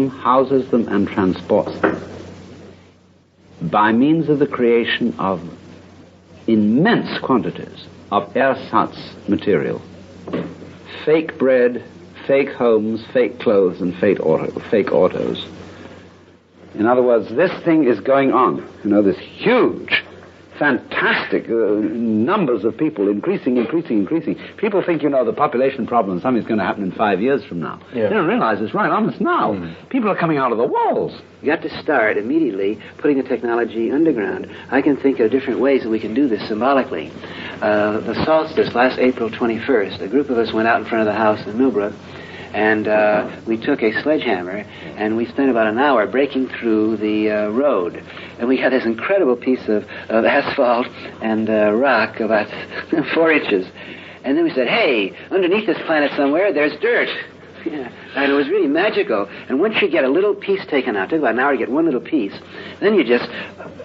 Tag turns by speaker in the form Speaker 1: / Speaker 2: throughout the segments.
Speaker 1: them, houses them, and transports them by means of the creation of immense quantities of ersatz material. Fake bread, fake homes, fake clothes, and fake autos. In other words, this thing is going on. This huge, fantastic numbers of people, increasing. People think, the population problem, something's going to happen in 5 years from now.
Speaker 2: Yeah.
Speaker 1: They don't realize it's right on us now. People are coming out of the walls.
Speaker 3: You got to start immediately putting the technology underground. I can think of different ways that we can do this symbolically. The solstice, last April 21st, a group of us went out in front of the house in Millbrook, and we took a sledgehammer, and we spent about an hour breaking through the road. And we had this incredible piece of asphalt and rock about 4 inches. And then we said, hey, underneath this planet somewhere, there's dirt. Yeah. And it was really magical. And once you get a little piece taken out, it took about an hour to get one little piece, then you just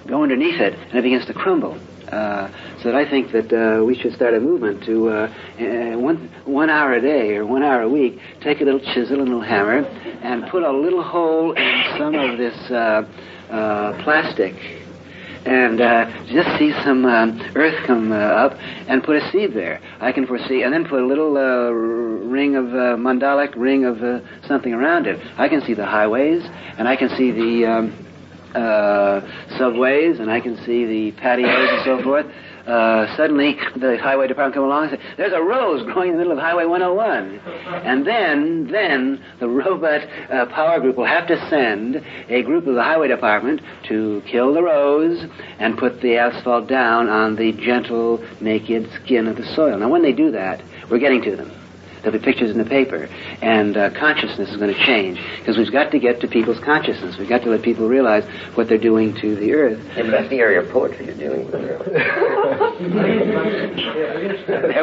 Speaker 3: go underneath it, and it begins to crumble. So that I think that we should start a movement to 1 hour a day or 1 hour a week, take a little chisel and a little hammer and put a little hole in some of this plastic and just see some earth come up and put a seed there. I can foresee, and then put a little ring of mandalic ring of something around it. I can see the highways, and I can see the subways, and I can see the patios and so forth. Suddenly, the highway department come along and say, there's a rose growing in the middle of Highway 101. And then the robot power group will have to send a group of the highway department to kill the rose and put the asphalt down on the gentle, naked skin of the soil. Now, when they do that, we're getting to them. There'll be pictures in the paper, and consciousness is going to change, because we've got to get to people's consciousness. We've got to let people realize what they're doing to the earth.
Speaker 4: Yeah, but that's the area of poetry you're doing.
Speaker 3: There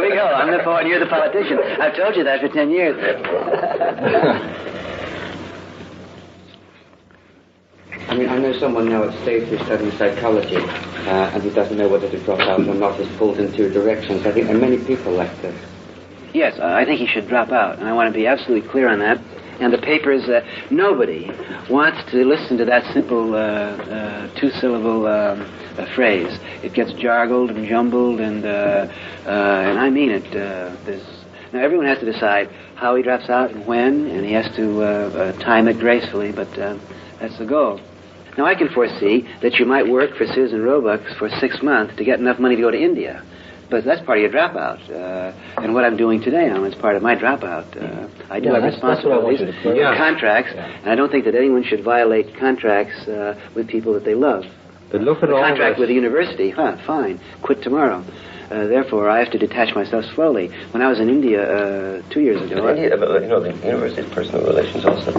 Speaker 3: we go. I'm the poet, you're the politician. I've told you that for 10 years.
Speaker 5: I know someone now at State who's studying psychology, and he doesn't know whether to drop out or not. He's pulled in 2 directions. I think, and many people like this.
Speaker 3: Yes, I think he should drop out, and I want to be absolutely clear on that. And the papers, nobody wants to listen to that simple 2-syllable phrase. It gets jargled and jumbled, and I mean it. Now, everyone has to decide how he drops out and when, and he has to time it gracefully, but that's the goal. Now, I can foresee that you might work for Susan Roebuck for 6 months to get enough money to go to India. But that's part of your dropout. And what I'm doing today now is part of my dropout. I do have responsibilities, contracts, and I don't think that anyone should violate contracts with people that they love.
Speaker 1: But look at
Speaker 3: a
Speaker 1: all
Speaker 3: contract with the university, fine, quit tomorrow. Therefore, I have to detach myself slowly. When I was in India 2 years ago...
Speaker 4: But India, the university has personal relations also.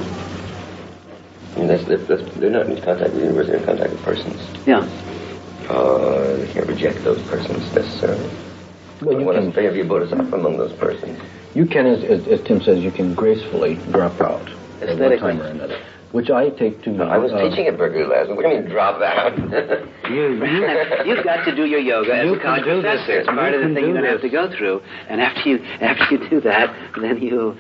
Speaker 4: They're not in contact with the university, they're in contact with persons.
Speaker 3: Yeah.
Speaker 4: You can't reject those persons necessarily.
Speaker 2: Well, you can
Speaker 4: be a bodhisattva among those persons.
Speaker 2: You can, as Tim says, you can gracefully drop out at one time or another, which I take to mean...
Speaker 4: I was teaching at Berkeley last week. What do you mean, drop out?
Speaker 3: You've got to do your yoga as a college professor. It's part of the thing you're going to have to go through. And after you do that, then you'll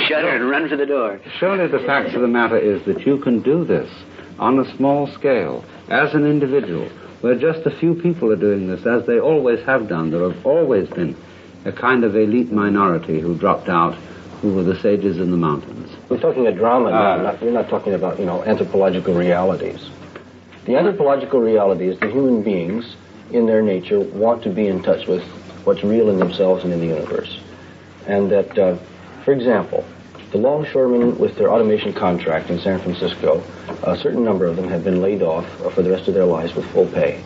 Speaker 3: shudder and run for the door.
Speaker 1: Surely the fact of the matter is that you can do this on a small scale, as an individual, where just a few people are doing this, as they always have done. There have always been a kind of elite minority who dropped out, who were the sages in the mountains.
Speaker 2: We're talking a drama now. We're not talking about, anthropological realities. The anthropological reality is that human beings, in their nature, want to be in touch with what's real in themselves and in the universe. And that, for example, the longshoremen with their automation contract in San Francisco, a certain number of them have been laid off for the rest of their lives with full pay.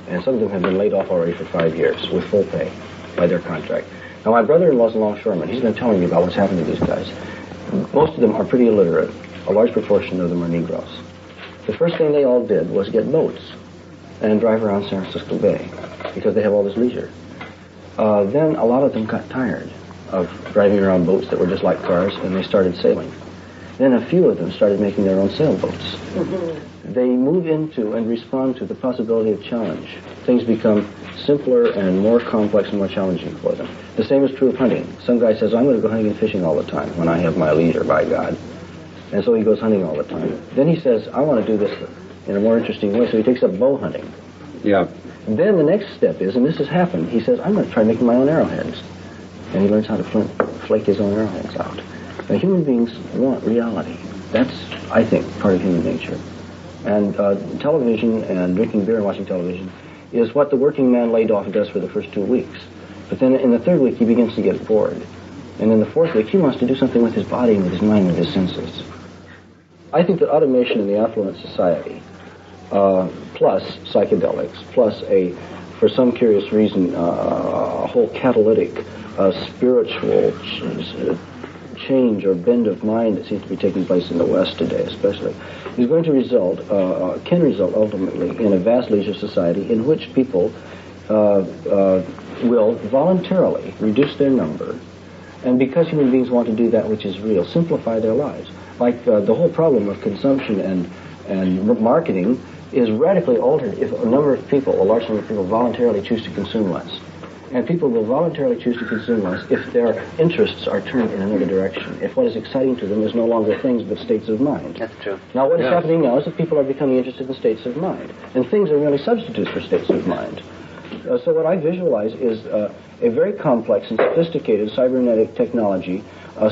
Speaker 2: And some of them have been laid off already for 5 years with full pay by their contract. Now, my brother-in-law's a longshoreman. He's been telling me about what's happening to these guys. Most of them are pretty illiterate. A large proportion of them are Negroes. The first thing they all did was get boats and drive around San Francisco Bay because they have all this leisure. Then a lot of them got tired of driving around boats that were just like cars, and they started sailing. Then a few of them started making their own sailboats. They move into and respond to the possibility of challenge. Things become simpler and more complex and more challenging for them. The same is true of hunting. Some guy says, I'm going to go hunting and fishing all the time when I have my leisure, by God. And so he goes hunting all the time. Then he says, I want to do this in a more interesting way, so he takes up bow hunting.
Speaker 1: Yeah.
Speaker 2: Then the next step is, and this has happened, he says, I'm going to try making my own arrowheads. And he learns how to flake his own arrowheads out. Now, human beings want reality. That's, I think, part of human nature. And television and drinking beer and watching television is what the working man laid off does for the first 2 weeks. But then in the third week, he begins to get bored. And in the fourth week, he wants to do something with his body and with his mind and with his senses. I think that automation in the affluent society, plus psychedelics, plus for some curious reason, a whole catalytic spiritual change or bend of mind that seems to be taking place in the West today especially, is going to result, can result ultimately in a vast leisure society in which people will voluntarily reduce their number, and because human beings want to do that which is real, simplify their lives. Like the whole problem of consumption and marketing is radically altered if a large number of people voluntarily choose to consume less. And people will voluntarily choose to consume less if their interests are turned in another direction, if what is exciting to them is no longer things but states of mind.
Speaker 3: That's true.
Speaker 2: Now what is happening now is that people are becoming interested in states of mind, and things are really substitutes for states of mind. So what I visualize is a very complex and sophisticated cybernetic technology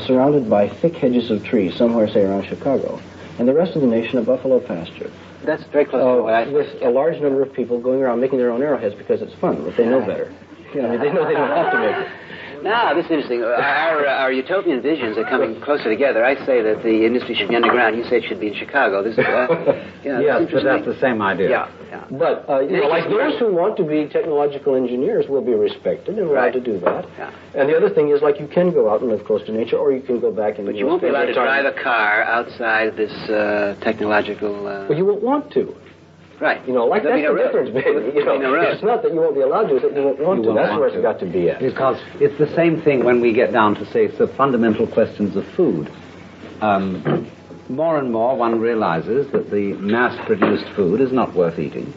Speaker 2: surrounded by thick hedges of trees, somewhere, say, around Chicago, and the rest of the nation a buffalo pasture.
Speaker 3: That's very close to what I...
Speaker 2: With a large number of people going around making their own arrowheads because it's fun, but they know better. You know, they know they don't have to make it.
Speaker 3: No, this is interesting. Our utopian visions are coming closer together. I say that the industry should be underground. You say it should be in Chicago. This is,
Speaker 1: yes, but that's the same idea.
Speaker 3: Yeah.
Speaker 2: But, like those who want to be technological engineers will be respected and allowed to do that.
Speaker 3: Yeah.
Speaker 2: And the other thing is, like, you can go out and live close to nature, or you can go back and...
Speaker 3: But you won't be allowed to drive a car outside this technological...
Speaker 2: Well, you won't want to.
Speaker 3: Right.
Speaker 2: You know, like that's the difference, baby. You know,
Speaker 3: no road.
Speaker 2: it's not that you won't be allowed to, it's that you won't want to. That's where it's got to be at.
Speaker 1: Because it's the same thing when we get down to, say, the fundamental questions of food. More and more one realizes that the mass-produced food is not worth eating.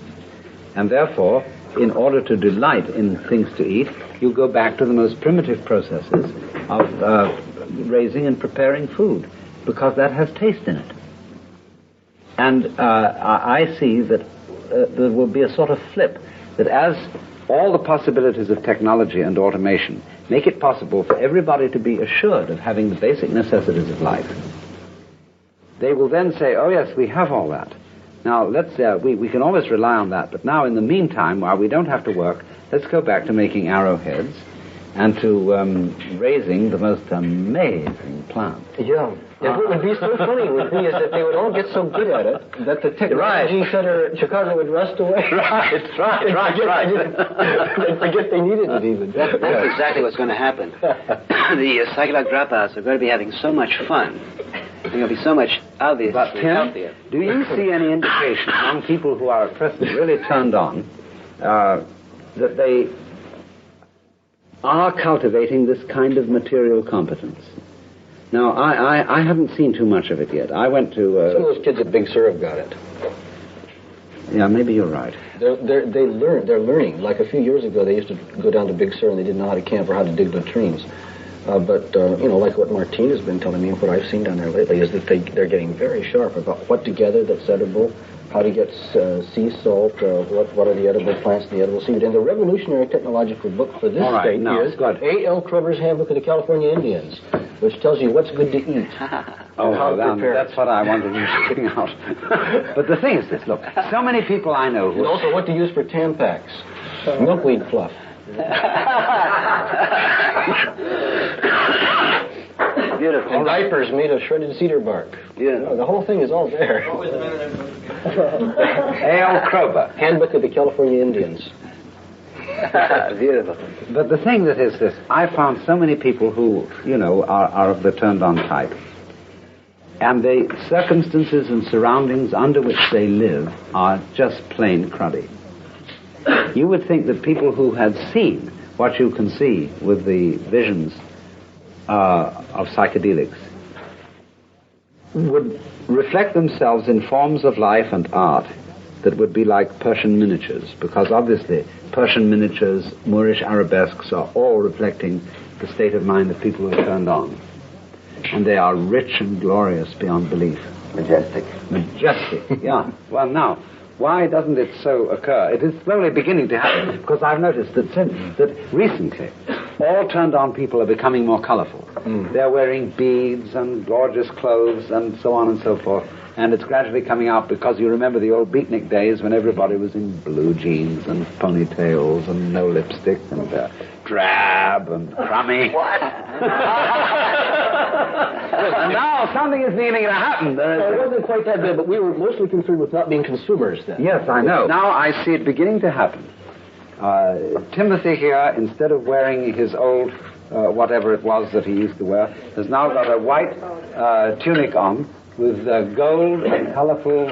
Speaker 1: And therefore, in order to delight in things to eat, you go back to the most primitive processes of raising and preparing food, because that has taste in it. And I see that there will be a sort of flip, that as all the possibilities of technology and automation make it possible for everybody to be assured of having the basic necessities of life, they will then say, oh yes, we have all that. Now, we can always rely on that, but now in the meantime, while we don't have to work, let's go back to making arrowheads and to raising the most amazing plants.
Speaker 2: Yeah. What would be so funny would be is that they would all get so good at it that the technology center in Chicago would rust away.
Speaker 1: Right.
Speaker 2: They'd forget they needed it even.
Speaker 3: That's exactly what's going to happen. The psychedelic dropouts are going to be having so much fun. They're going to be so much obviously
Speaker 1: But Tim,
Speaker 3: healthier.
Speaker 1: do you see any indication among people who are at present really turned on that they are cultivating this kind of material competence? Now, I haven't seen too much of it yet. I went to...
Speaker 2: Some of those kids at Big Sur have got it.
Speaker 1: Yeah, maybe you're right.
Speaker 2: They're learning. Like a few years ago, they used to go down to Big Sur and they didn't know how to camp or how to dig latrines. But like what Martine has been telling me, and what I've seen down there lately, is that they're getting very sharp about what to gather that's edible, how to get sea salt, what are the edible plants and the edible seaweed. And the revolutionary technological book for this state is A.L. Kroeber's Handbook of the California Indians, which tells you what's good to eat.
Speaker 1: That's what I wanted you to bring out. But the thing is this, look, so many people I know who...
Speaker 2: And also what to use for Tampax, milkweed fluff.
Speaker 3: Beautiful.
Speaker 2: And diapers made of shredded cedar bark. Yeah. The whole thing is all there.
Speaker 1: A.L. Kroeber.
Speaker 2: Handbook of the California Indians.
Speaker 3: Beautiful.
Speaker 1: But the thing that is this, I found so many people who, are of the turned-on type. And the circumstances and surroundings under which they live are just plain cruddy. You would think that people who had seen what you can see with the visions of psychedelics would reflect themselves in forms of life and art that would be like Persian miniatures, because obviously Persian miniatures, Moorish arabesques are all reflecting the state of mind of people who are turned on. And they are rich and glorious beyond belief.
Speaker 4: Majestic.
Speaker 1: Majestic, yeah. Well, now, why doesn't it so occur? It is slowly beginning to happen, because I've noticed that recently, all turned-on people are becoming more colorful. They're wearing beads and gorgeous clothes and so on and so forth. And it's gradually coming out because you remember the old beatnik days when everybody was in blue jeans and ponytails and no lipstick and drab and crummy.
Speaker 2: What?
Speaker 1: And now something is beginning to happen.
Speaker 2: It wasn't quite that bad, but we were mostly concerned with not being consumers then.
Speaker 1: Yes, I know. Now I see it beginning to happen. Timothy here, instead of wearing his old, whatever it was that he used to wear, has now got a white tunic on with gold and colorful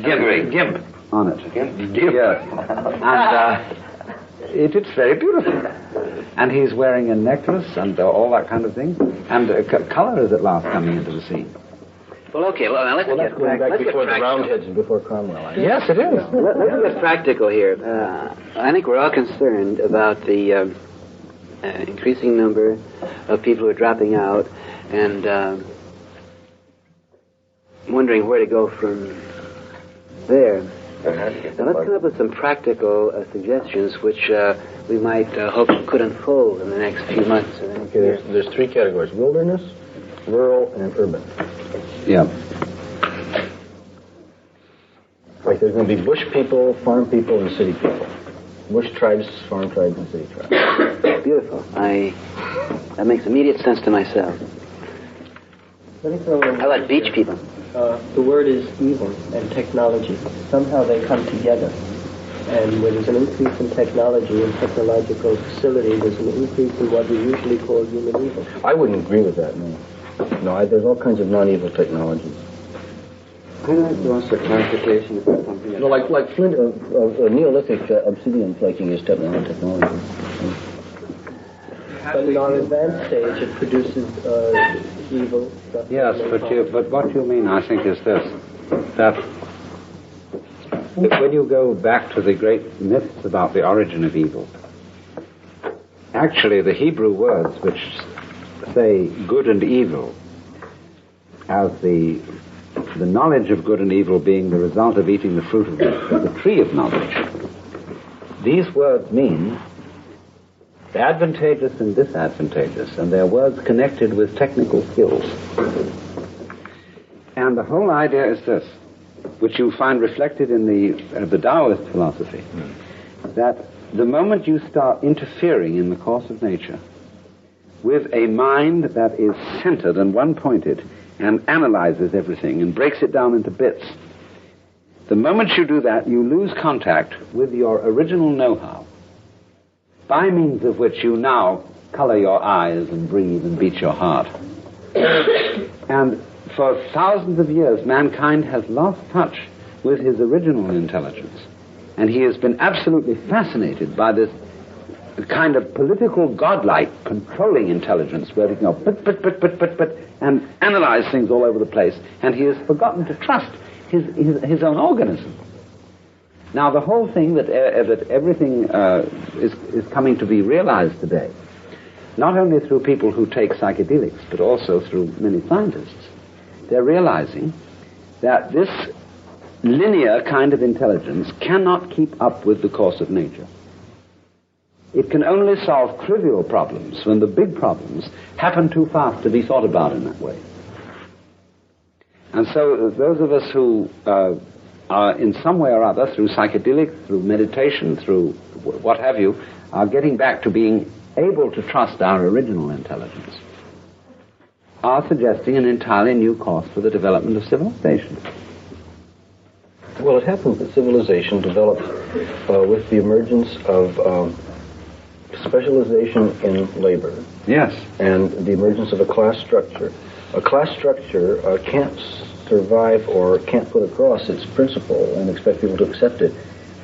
Speaker 1: gimp on it. Gimp? Yes. And it's very beautiful. And he's wearing a necklace and all that kind of thing. And color is at last coming into the scene.
Speaker 3: Well, okay. Well, now let's get
Speaker 2: going back before the
Speaker 3: practical.
Speaker 2: Roundheads and before Cromwell.
Speaker 1: Yes, it is.
Speaker 3: Let's get practical here. I think we're all concerned about the increasing number of people who are dropping out and wondering where to go from there. Now let's come up with some practical suggestions which we might hope could unfold in the next few months. Or the next year.
Speaker 2: There's three categories: wilderness, rural, and urban.
Speaker 1: Yeah.
Speaker 2: Like there's going to be bush people, farm people, and city people. Bush tribes, farm tribes, and city tribes.
Speaker 3: Beautiful. That makes immediate sense to myself.
Speaker 6: Let me throw in.
Speaker 3: How about beach people?
Speaker 6: The word is evil and technology. Somehow they come together. And when there's an increase in technology and technological facility, there's an increase in what we usually call human evil.
Speaker 2: I wouldn't agree with that, no. No, there's all kinds of non-evil technologies.
Speaker 5: I'd like to ask a clarification about something.
Speaker 2: No, like flint, Neolithic obsidian flaking is technology.
Speaker 6: But in our advanced stage, it produces evil stuff.
Speaker 1: Yes, but what you mean, I think, is this, that when you go back to the great myths about the origin of evil, actually the Hebrew words which say good and evil, as the knowledge of good and evil being the result of eating the fruit of the tree of knowledge, these words mean advantageous and disadvantageous, and they're words connected with technical skills. And the whole idea is this, which you find reflected in the Taoist philosophy, that the moment you start interfering in the course of nature with a mind that is centered and one-pointed and analyzes everything and breaks it down into bits, the moment you do that, you lose contact with your original know-how, by means of which you now color your eyes and breathe and beat your heart. And for thousands of years, mankind has lost touch with his original intelligence. And he has been absolutely fascinated by this kind of political godlike controlling intelligence where he can go but, and analyze things all over the place. And he has forgotten to trust his own organism. Now, the whole thing that everything is coming to be realized today, not only through people who take psychedelics, but also through many scientists, they're realizing that this linear kind of intelligence cannot keep up with the course of nature. It can only solve trivial problems when the big problems happen too fast to be thought about in that way. And so those of us who are in some way or other, through psychedelics, through meditation, through what have you, are getting back to being able to trust our original intelligence, are suggesting an entirely new course for the development of civilization.
Speaker 2: Well, it happens that civilization develops with the emergence of specialization in labor.
Speaker 1: Yes.
Speaker 2: And the emergence of a class structure. A class structure can't survive or can't put across its principle and expect people to accept it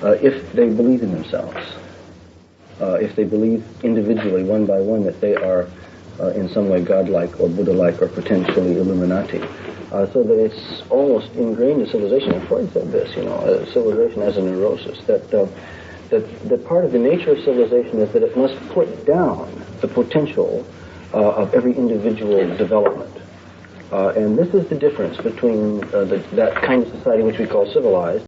Speaker 2: if they believe in themselves. If they believe individually, one by one, that they are in some way godlike or Buddha-like or potentially Illuminati. So that it's almost ingrained in civilization. And Freud said this, civilization has a neurosis, that part of the nature of civilization is that it must put down the potential of every individual development. And this is the difference between that kind of society which we call civilized